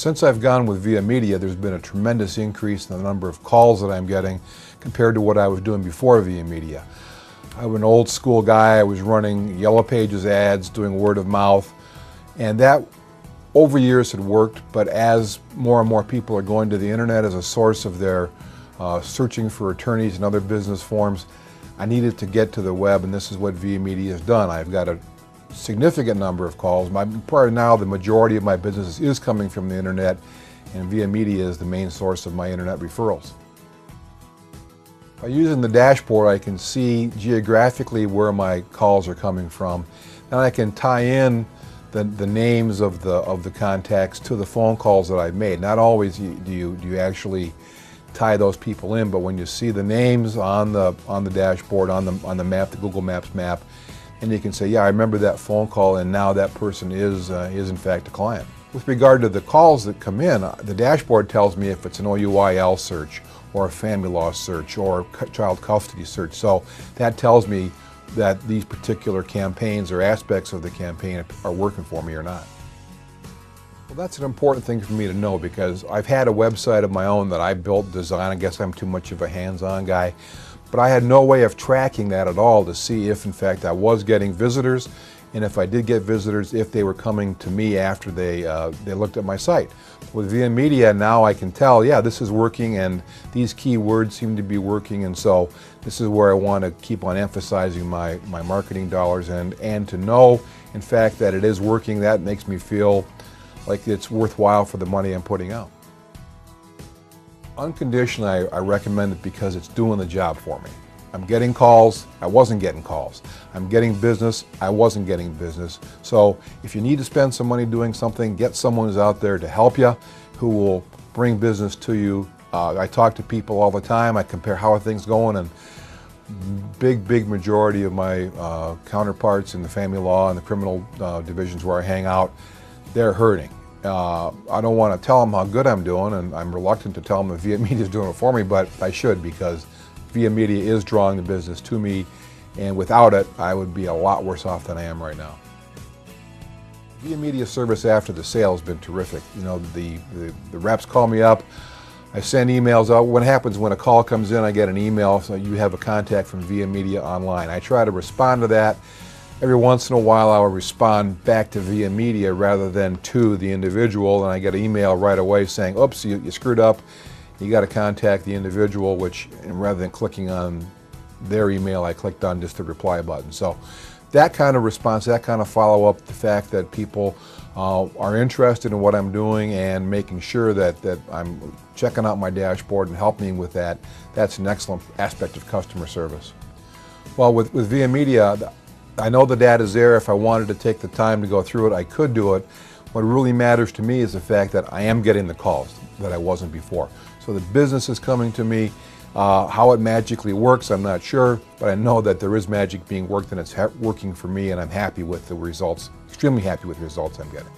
Since I've gone with Via Media, there's been a tremendous increase in the number of calls that I'm getting compared to what I was doing before Via Media. I'm an old school guy. I was running Yellow Pages ads, doing word of mouth, and that over years had worked, but as more and more people are going to the internet as a source of their searching for attorneys and other business forms, I needed to get to the web, and this is what Via Media has done. I've got a significant number of calls. Probably now the majority of my business is coming from the internet, and Via Media is the main source of my internet referrals. By using the dashboard, I can see geographically where my calls are coming from. Then I can tie in the names of the contacts to the phone calls that I've made. Not always do you actually tie those people in, but when you see the names on the dashboard, on the map, the Google Maps map, and you can say, yeah, I remember that phone call, and now that person is in fact a client. With regard to the calls that come in, the dashboard tells me if it's an OUIL search or a family law search or a child custody search. So that tells me that these particular campaigns or aspects of the campaign are working for me or not. Well, that's an important thing for me to know, because I've had a website of my own that I built, designed. I guess I'm too much of a hands-on guy. But I had no way of tracking that at all to see if, in fact, I was getting visitors, and if I did get visitors, if they were coming to me after they looked at my site. With Via Media, now I can tell, yeah, this is working, and these keywords seem to be working, and so this is where I want to keep on emphasizing my marketing dollars, and to know, in fact, that it is working. That makes me feel like it's worthwhile for the money I'm putting out. Unconditionally, I recommend it because it's doing the job for me. I'm getting calls, I wasn't getting calls. I'm getting business, I wasn't getting business. So if you need to spend some money doing something, get someone who's out there to help you, who will bring business to you. I talk to people all the time. I compare how are things going, and big majority of my counterparts in the family law and the criminal divisions where I hang out, they're hurting. I don't want to tell them how good I'm doing, and I'm reluctant to tell them that Via Media is doing it for me, but I should, because Via Media is drawing the business to me, and without it, I would be a lot worse off than I am right now. Via Media service after the sale has been terrific. You know, the reps call me up, I send emails out. What happens when a call comes in, I get an email, so you have a contact from Via Media online. I try to respond to that. Every once in a while, I will respond back to Via Media rather than to the individual, and I get an email right away saying, oops, you screwed up. You got to contact the individual, and rather than clicking on their email, I clicked on just the reply button. So that kind of response, that kind of follow-up, the fact that people are interested in what I'm doing and making sure that I'm checking out my dashboard and helping me with that, that's an excellent aspect of customer service. Well, with Via Media, I know the data's there. If I wanted to take the time to go through it, I could do it. What really matters to me is the fact that I am getting the calls that I wasn't before. So the business is coming to me. How it magically works, I'm not sure, but I know that there is magic being worked, and it's working for me, and I'm happy with the results, extremely happy with the results I'm getting.